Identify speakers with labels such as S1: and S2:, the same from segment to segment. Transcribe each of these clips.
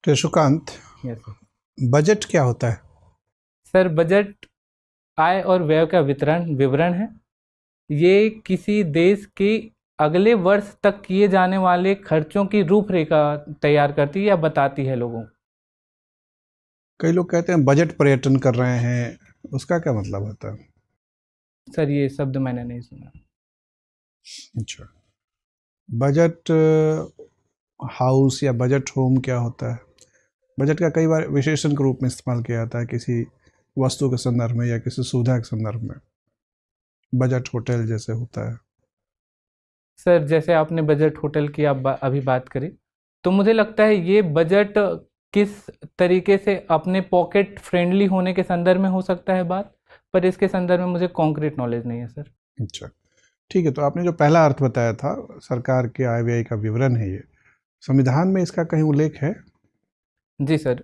S1: तो Sukanta,
S2: yes sir.
S1: Budget क्या होता है?
S2: सर बजट आय और व्यय का विवरण है। ये किसी देश के अगले वर्ष तक किए जाने वाले खर्चों की रूपरेखा तैयार करती है या बताती है लोगों को।
S1: कई लोग कहते हैं बजट पर्यटन कर रहे हैं, उसका क्या मतलब होता है?
S2: सर ये शब्द मैंने नहीं सुना।
S1: अच्छा, बजट हाउस या बजट होम क्या होता है? बजट का कई बार विशेषण के रूप में इस्तेमाल किया जाता है किसी वस्तु के संदर्भ में या किसी सुविधा के संदर्भ में। बजट होटल जैसे होता है।
S2: सर जैसे आपने बजट होटल की अभी बात करी, तो मुझे लगता है ये बजट किस तरीके से अपने पॉकेट फ्रेंडली होने के संदर्भ में हो सकता है बात, पर इसके संदर्भ में मुझे कॉन्क्रीट नॉलेज नहीं है सर।
S1: अच्छा, ठीक है। तो आपने जो पहला अर्थ बताया था, सरकार के आय व्यय का विवरण है ये, संविधान में इसका कहीं उल्लेख है?
S2: जी सर,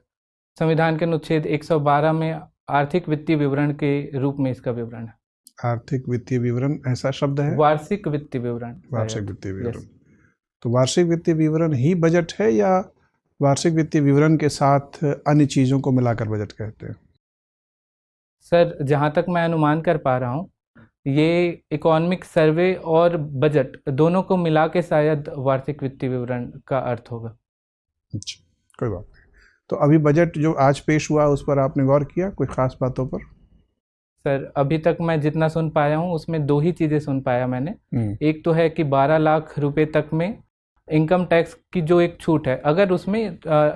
S2: संविधान के अनुच्छेद 112 में आर्थिक वित्तीय विवरण के रूप में इसका विवरण है।
S1: आर्थिक वित्तीय विवरण ऐसा शब्द है?
S2: वार्षिक वित्तीय विवरण
S1: वार्षिक
S2: शायद।
S1: वित्तीय
S2: यस।
S1: विवरण। तो वार्षिक वित्तीय विवरण ही बजट है या वार्षिक वित्तीय विवरण के साथ अन्य चीज़ों को मिलाकर बजट कहते हैं?
S2: सर जहाँ तक मैं अनुमान कर पा रहा हूँ, ये इकोनॉमिक सर्वे और बजट दोनों को मिला के शायद वार्षिक वित्तीय विवरण का अर्थ होगा।
S1: अच्छा, कोई बात नहीं। तो अभी बजट जो आज पेश हुआ उस पर आपने गौर किया कोई खास बातों पर?
S2: सर अभी तक मैं जितना सुन पाया हूँ उसमें दो ही चीज़ें सुन पाया मैंने। एक तो है कि 12 लाख रुपए तक में इनकम टैक्स की जो एक छूट है, अगर उसमें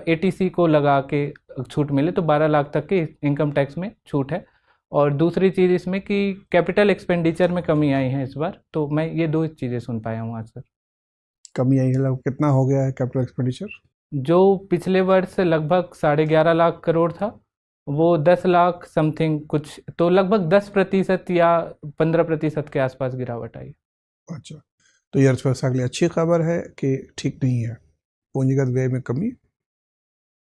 S2: एटीसी को लगा के छूट मिले तो 12 लाख तक के इनकम टैक्स में छूट है। और दूसरी चीज़ इसमें कि कैपिटल एक्सपेंडिचर में कमी आई है इस बार। तो मैं ये दो चीज़ें सुन पाया हूँ आज सर।
S1: कमी आई है, लगभग कितना हो गया है कैपिटल एक्सपेंडिचर?
S2: जो पिछले वर्ष लगभग 11.5 लाख करोड़ था, वो 10 लाख समथिंग कुछ, तो लगभग 10% या 15% के आसपास गिरावट आई।
S1: अच्छा, तो ये अर्थव्यवस्था के लिए अच्छी खबर है कि ठीक नहीं है? पूंजीगत व्यय में कमी?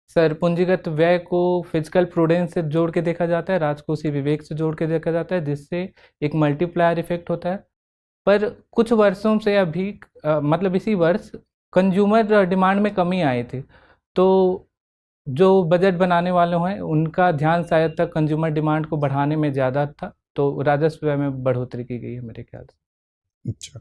S2: सर पूंजीगत व्यय को फिजिकल प्रूडेंस से जोड़ के देखा जाता है, राजकोषीय विवेक से जोड़ के देखा जाता है, जिससे एक मल्टीप्लायर इफेक्ट होता है। पर कुछ वर्षों से अभी मतलब इसी वर्ष कंज्यूमर डिमांड में कमी आई थी। तो जो बजट बनाने वाले हैं उनका ध्यान शायद तक कंज्यूमर डिमांड को बढ़ाने में ज़्यादा था, तो राजस्व व्यय में बढ़ोतरी की गई है मेरे ख्याल से।
S1: अच्छा,